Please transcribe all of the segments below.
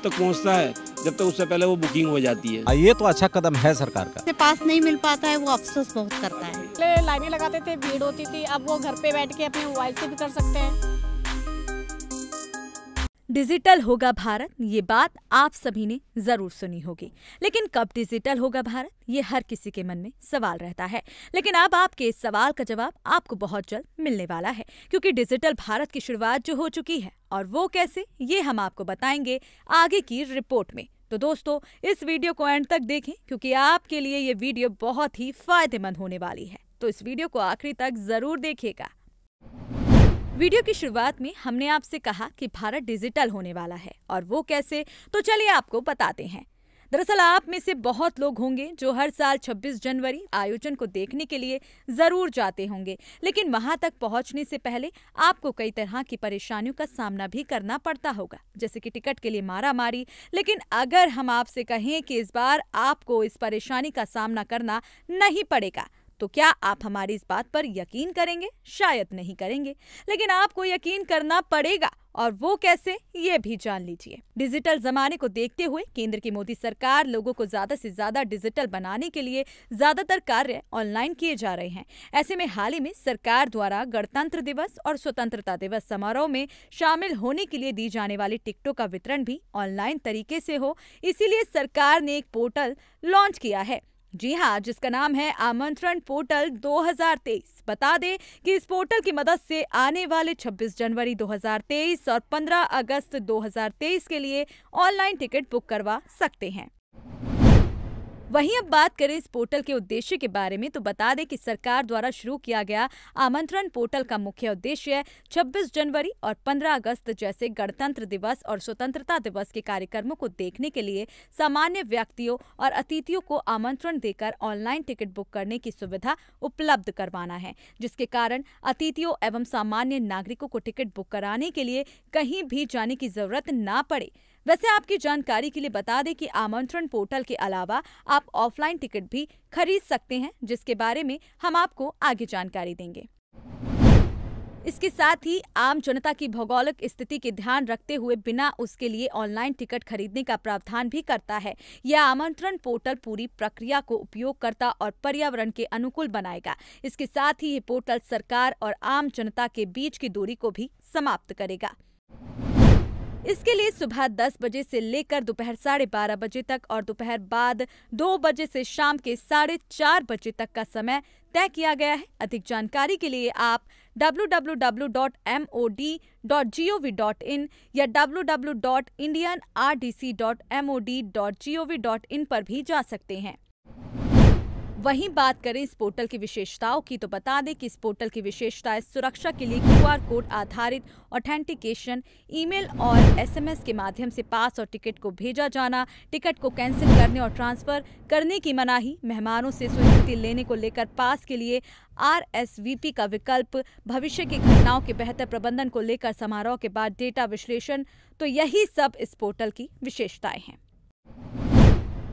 तक पहुंचता है, जब तक उससे पहले वो बुकिंग हो जाती है। ये तो अच्छा कदम है सरकार का। पास नहीं मिल पाता है, वो अफसोस बहुत करता है। पहले लाइनें लगाते थे, भीड़ होती थी, अब वो घर पे बैठ के अपने मोबाइल से भी कर सकते हैं। डिजिटल होगा भारत, ये बात आप सभी ने जरूर सुनी होगी, लेकिन कब डिजिटल होगा भारत, ये हर किसी के मन में सवाल रहता है। लेकिन अब आपके इस सवाल का जवाब आपको बहुत जल्द मिलने वाला है, क्योंकि डिजिटल भारत की शुरुआत जो हो चुकी है, और वो कैसे, ये हम आपको बताएंगे आगे की रिपोर्ट में। तो दोस्तों, इस वीडियो को एंड तक देखें, क्योंकि आपके लिए ये वीडियो बहुत ही फायदेमंद होने वाली है। तो इस वीडियो को आखिरी तक जरूर देखिएगा। वीडियो की शुरुआत में हमने आपसे कहा कि भारत डिजिटल होने वाला है, और वो कैसे, तो चलिए आपको बताते हैं। दरअसल आप में से बहुत लोग होंगे जो हर साल 26 जनवरी आयोजन को देखने के लिए जरूर जाते होंगे, लेकिन वहां तक पहुंचने से पहले आपको कई तरह की परेशानियों का सामना भी करना पड़ता होगा, जैसे कि टिकट के लिए मारामारी। लेकिन अगर हम आपसे कहें कि इस बार आपको इस परेशानी का सामना करना नहीं पड़ेगा, तो क्या आप हमारी इस बात पर यकीन करेंगे? शायद नहीं करेंगे, लेकिन आपको यकीन करना पड़ेगा, और वो कैसे, ये भी जान लीजिए। डिजिटल जमाने को देखते हुए केंद्र की मोदी सरकार लोगों को ज्यादा से ज्यादा डिजिटल बनाने के लिए ज्यादातर कार्य ऑनलाइन किए जा रहे हैं। ऐसे में हाल ही में सरकार द्वारा गणतंत्र दिवस और स्वतंत्रता दिवस समारोह में शामिल होने के लिए दी जाने वाली टिकटों का वितरण भी ऑनलाइन तरीके से हो, इसीलिए सरकार ने एक पोर्टल लॉन्च किया है। जी हाँ, जिसका नाम है आमंत्रण पोर्टल 2023। बता दें कि इस पोर्टल की मदद से आने वाले 26 जनवरी 2023 और 15 अगस्त 2023 के लिए ऑनलाइन टिकट बुक करवा सकते हैं। वहीं अब बात करें इस पोर्टल के उद्देश्य के बारे में, तो बता दें कि सरकार द्वारा शुरू किया गया आमंत्रण पोर्टल का मुख्य उद्देश्य 26 जनवरी और 15 अगस्त जैसे गणतंत्र दिवस और स्वतंत्रता दिवस के कार्यक्रमों को देखने के लिए सामान्य व्यक्तियों और अतिथियों को आमंत्रण देकर ऑनलाइन टिकट बुक करने की सुविधा उपलब्ध करवाना है, जिसके कारण अतिथियों एवं सामान्य नागरिकों को टिकट बुक कराने के लिए कहीं भी जाने की जरूरत ना पड़े। वैसे आपकी जानकारी के लिए बता दें कि आमंत्रण पोर्टल के अलावा आप ऑफलाइन टिकट भी खरीद सकते हैं, जिसके बारे में हम आपको आगे जानकारी देंगे। इसके साथ ही आम जनता की भौगोलिक स्थिति के ध्यान रखते हुए बिना उसके लिए ऑनलाइन टिकट खरीदने का प्रावधान भी करता है। यह आमंत्रण पोर्टल पूरी प्रक्रिया को उपयोगकर्ता और पर्यावरण के अनुकूल बनाएगा। इसके साथ ही ये पोर्टल सरकार और आम जनता के बीच की दूरी को भी समाप्त करेगा। इसके लिए सुबह 10 बजे से लेकर दोपहर 12:30 बजे तक और दोपहर बाद 2 बजे से शाम के 4:30 बजे तक का समय तय किया गया है। अधिक जानकारी के लिए आप www.mod.gov.in या www.indianrdc.mod.gov.in पर भी जा सकते हैं। वहीं बात करें इस पोर्टल की विशेषताओं की, तो बता दें कि इस पोर्टल की विशेषताएं सुरक्षा के लिए QR कोड आधारित ऑथेंटिकेशन, ईमेल और SMS के माध्यम से पास और टिकट को भेजा जाना, टिकट को कैंसिल करने और ट्रांसफर करने की मनाही, मेहमानों से स्वीकृति लेने को लेकर पास के लिए RSVP का विकल्प, भविष्य की घटनाओं के बेहतर प्रबंधन को लेकर समारोह के बाद डेटा विश्लेषण, तो यही सब इस पोर्टल की विशेषताएं हैं।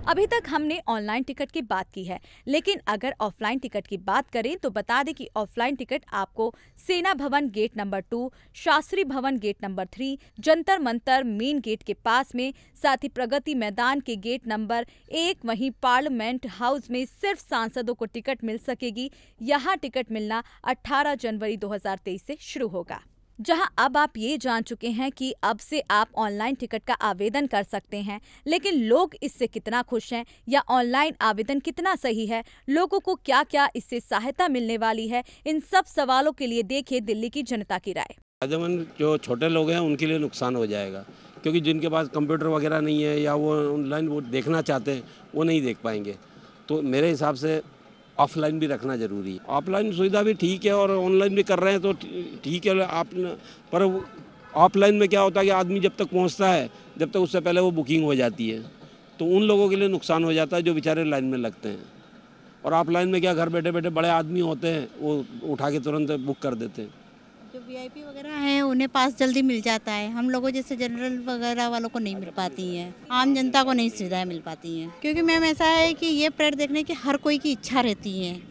अभी तक हमने ऑनलाइन टिकट की बात की है, लेकिन अगर ऑफलाइन टिकट की बात करें तो बता दें कि ऑफलाइन टिकट आपको सेना भवन gate number 2, Shastri Bhawan gate number 3, Jantar Mantar main gate के पास में, साथ ही प्रगति मैदान के गेट नंबर 1, वहीं पार्लियामेंट हाउस में सिर्फ सांसदों को टिकट मिल सकेगी। यहाँ टिकट मिलना 18 जनवरी 2023 से शुरू होगा। जहां अब आप ये जान चुके हैं कि अब से आप ऑनलाइन टिकट का आवेदन कर सकते हैं, लेकिन लोग इससे कितना खुश हैं या ऑनलाइन आवेदन कितना सही है, लोगों को क्या क्या इससे सहायता मिलने वाली है, इन सब सवालों के लिए देखिए दिल्ली की जनता की राय। जो छोटे लोग हैं उनके लिए नुकसान हो जाएगा, क्योंकि जिनके पास कंप्यूटर वगैरह नहीं है या वो ऑनलाइन वो देखना चाहते हैं वो नहीं देख पाएंगे। तो मेरे हिसाब से ऑफलाइन भी रखना जरूरी है। ऑफलाइन सुविधा भी ठीक है और ऑनलाइन भी कर रहे हैं तो ठीक है, पर ऑफलाइन में क्या होता है कि आदमी जब तक पहुंचता है, जब तक उससे पहले वो बुकिंग हो जाती है, तो उन लोगों के लिए नुकसान हो जाता है जो बेचारे लाइन में लगते हैं। और ऑफलाइन में क्या, घर बैठे बैठे बड़े आदमी होते हैं वो उठा के तुरंत बुक कर देते हैं। जो VIP वगैरह हैं उन्हें पास जल्दी मिल जाता है, हम लोगों जैसे जनरल वगैरह वालों को नहीं मिल पाती हैं, आम जनता को नहीं सुविधाएं मिल पाती हैं। क्योंकि मैम ऐसा है कि ये परेड देखने की हर कोई की इच्छा रहती है,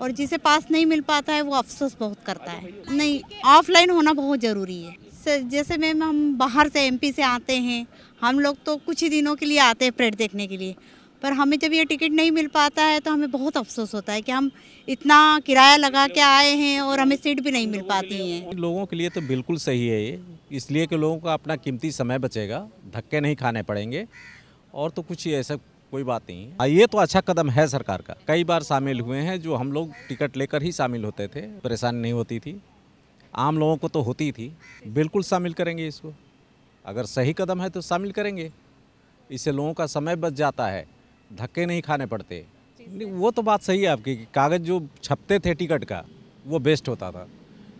और जिसे पास नहीं मिल पाता है वो अफसोस बहुत करता है। नहीं, ऑफलाइन होना बहुत ज़रूरी है। जैसे मैम हम बाहर से एमपी से आते हैं, हम लोग तो कुछ ही दिनों के लिए आते हैं परेड देखने के लिए, पर हमें जब ये टिकट नहीं मिल पाता है तो हमें बहुत अफसोस होता है कि हम इतना किराया लगा के आए हैं और हमें सीट भी नहीं मिल पाती है। लोगों के लिए तो बिल्कुल सही है ये, इसलिए कि लोगों का अपना कीमती समय बचेगा, धक्के नहीं खाने पड़ेंगे, और तो कुछ ऐसा कोई बात नहीं है। ये तो अच्छा कदम है सरकार का। कई बार शामिल हुए हैं जो हम लोग टिकट लेकर ही शामिल होते थे, परेशानी नहीं होती थी, आम लोगों को तो होती थी। बिल्कुल शामिल करेंगे इसको, अगर सही कदम है तो शामिल करेंगे, इससे लोगों का समय बच जाता है, धक्के नहीं खाने पड़ते। वो तो बात सही है आपकी, कागज़ जो छपते थे टिकट का वो बेस्ट होता था,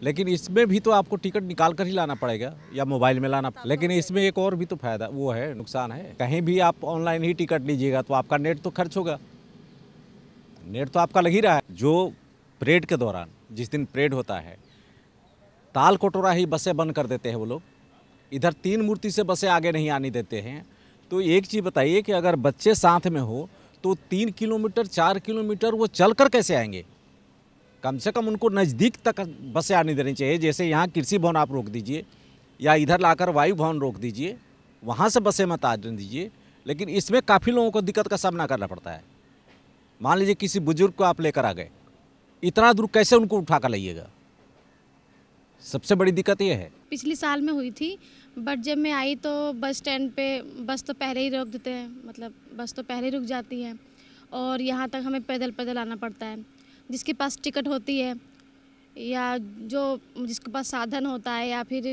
लेकिन इसमें भी तो आपको टिकट निकाल कर ही लाना पड़ेगा या मोबाइल में लाना। लेकिन इसमें एक और भी तो फायदा वो है, नुकसान है। कहीं भी आप ऑनलाइन ही टिकट लीजिएगा तो आपका नेट तो खर्च होगा, नेट तो आपका लग ही रहा है। जो परेड के दौरान, जिस दिन परेड होता है, ताल कटोरा ही बसें बंद कर देते हैं वो लोग, इधर 3 मूर्ति से बसें आगे नहीं आने देते हैं। तो एक चीज़ बताइए कि अगर बच्चे साथ में हो तो 3 किलोमीटर 4 किलोमीटर वो चल कर कैसे आएंगे? कम से कम उनको नज़दीक तक बसें आने देनी चाहिए। जैसे यहाँ कृषि भवन आप रोक दीजिए या इधर लाकर वायु भवन रोक दीजिए, वहाँ से बसें मत आने दीजिए। लेकिन इसमें काफ़ी लोगों को दिक्कत का सामना करना पड़ता है। मान लीजिए किसी बुजुर्ग को आप लेकर आ गए, इतना दूर कैसे उनको उठा कर लाइएगा? सबसे बड़ी दिक्कत ये है। पिछले साल में हुई थी, बट जब मैं आई तो बस स्टैंड पे बस तो पहले ही रोक देते हैं, मतलब बस तो पहले ही रुक जाती है और यहाँ तक हमें पैदल पैदल आना पड़ता है। जिसके पास टिकट होती है या जिसके पास साधन होता है या फिर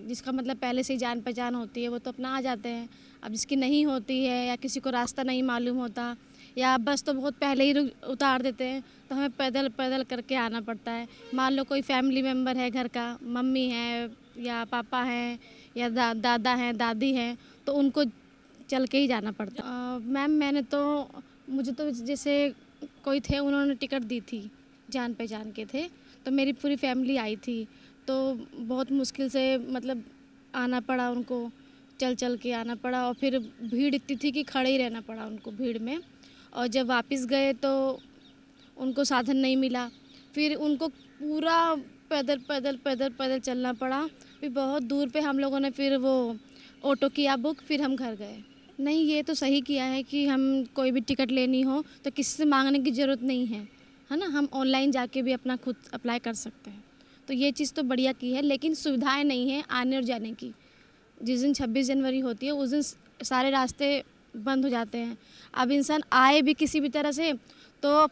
जिसका मतलब पहले से ही जान पहचान होती है वो तो अपना आ जाते हैं। अब जिसकी नहीं होती है या किसी को रास्ता नहीं मालूम होता या बस तो बहुत पहले ही उतार देते हैं, तो हमें पैदल पैदल करके आना पड़ता है। मान लो कोई फैमिली मेम्बर है घर का, मम्मी है या पापा हैं या दादा हैं दादी हैं, तो उनको चल के ही जाना पड़ता है। मैम मुझे तो जैसे कोई थे, उन्होंने टिकट दी थी, जान पहचान के थे, तो मेरी पूरी फैमिली आई थी, तो बहुत मुश्किल से मतलब आना पड़ा उनको, चल चल के आना पड़ा और फिर भीड़ इतनी थी कि खड़े ही रहना पड़ा उनको भीड़ में। और जब वापस गए तो उनको साधन नहीं मिला, फिर उनको पूरा पैदल पैदल पैदल पैदल चलना पड़ा। फिर बहुत दूर पे हम लोगों ने फिर वो ऑटो किया बुक, फिर हम घर गए। नहीं, ये तो सही किया है कि हम कोई भी टिकट लेनी हो तो किसी से मांगने की ज़रूरत नहीं है ना, हम ऑनलाइन जाके भी अपना खुद अप्लाई कर सकते हैं। तो ये चीज़ तो बढ़िया की है, लेकिन सुविधाएं नहीं हैं आने और जाने की। जिस दिन 26 जनवरी होती है उस दिन सारे रास्ते बंद हो जाते हैं। अब इंसान आए भी किसी भी तरह से तो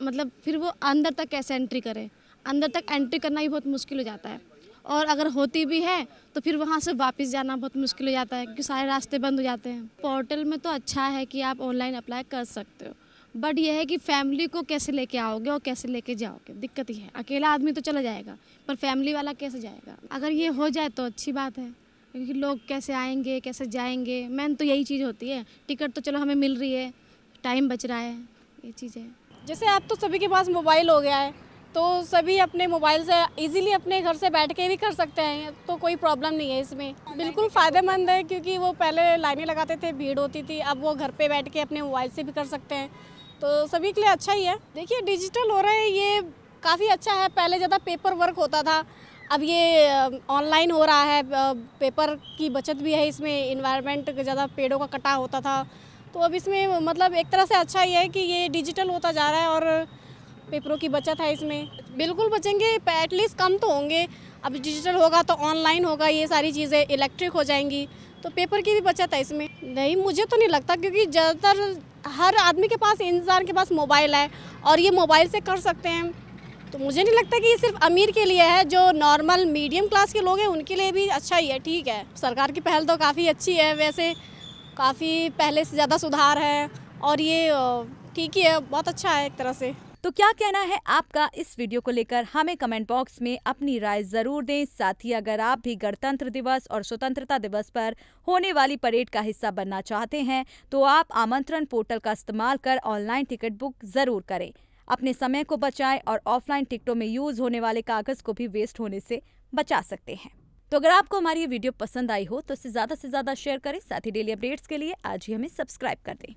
मतलब फिर वो अंदर तक कैसे एंट्री करे, अंदर तक एंट्री करना भी बहुत मुश्किल हो जाता है, और अगर होती भी है तो फिर वहाँ से वापस जाना बहुत मुश्किल हो जाता है क्योंकि सारे रास्ते बंद हो जाते हैं। पोर्टल में तो अच्छा है कि आप ऑनलाइन अप्लाई कर सकते हो, बट यह है कि फैमिली को कैसे लेके आओगे और कैसे लेके जाओगे, दिक्कत ही है। अकेला आदमी तो चला जाएगा पर फैमिली वाला कैसे जाएगा? अगर ये हो जाए तो अच्छी बात है, क्योंकि लोग कैसे आएंगे कैसे जाएंगे, मेन तो यही चीज़ होती है। टिकट तो चलो हमें मिल रही है, टाइम बच रहा है, ये चीज़ है। जैसे अब तो सभी के पास मोबाइल हो गया है, तो सभी अपने मोबाइल से इजीली अपने घर से बैठ के भी कर सकते हैं, तो कोई प्रॉब्लम नहीं है इसमें। बिल्कुल फ़ायदेमंद है, क्योंकि वो पहले लाइनें लगाते थे, भीड़ होती थी, अब वो घर पे बैठ के अपने मोबाइल से भी कर सकते हैं, तो सभी के लिए अच्छा ही है। देखिए डिजिटल हो रहा है, ये काफ़ी अच्छा है। पहले ज़्यादा पेपर वर्क होता था, अब ये ऑनलाइन हो रहा है, पेपर की बचत भी है इसमें, इन्वायरमेंट ज़्यादा पेड़ों का कटाव होता था, तो अब इसमें मतलब एक तरह से अच्छा ही है कि ये डिजिटल होता जा रहा है और पेपरों की बचत है इसमें। बिल्कुल बचेंगे, एटलीस्ट कम तो होंगे। अब डिजिटल होगा तो ऑनलाइन होगा, ये सारी चीज़ें इलेक्ट्रिक हो जाएंगी, तो पेपर की भी बचत है इसमें। नहीं, मुझे तो नहीं लगता, क्योंकि ज़्यादातर हर आदमी के पास, इंसान के पास मोबाइल है और ये मोबाइल से कर सकते हैं, तो मुझे नहीं लगता कि ये सिर्फ अमीर के लिए है। जो नॉर्मल मीडियम क्लास के लोग हैं उनके लिए भी अच्छा ही है, ठीक है। सरकार की पहल तो काफ़ी अच्छी है, वैसे काफ़ी पहले से ज़्यादा सुधार है और ये ठीक ही है, बहुत अच्छा है एक तरह से। तो क्या कहना है आपका इस वीडियो को लेकर, हमें कमेंट बॉक्स में अपनी राय जरूर दें। साथ ही अगर आप भी गणतंत्र दिवस और स्वतंत्रता दिवस पर होने वाली परेड का हिस्सा बनना चाहते हैं तो आप आमंत्रण पोर्टल का इस्तेमाल कर ऑनलाइन टिकट बुक जरूर करें। अपने समय को बचाएं और ऑफलाइन टिकटों में यूज होने वाले कागज को भी वेस्ट होने से बचा सकते हैं। तो अगर आपको हमारी ये वीडियो पसंद आई हो तो इसे ज्यादा से ज्यादा शेयर करें। साथ ही डेली अपडेट्स के लिए आज ही हमें सब्सक्राइब कर दें।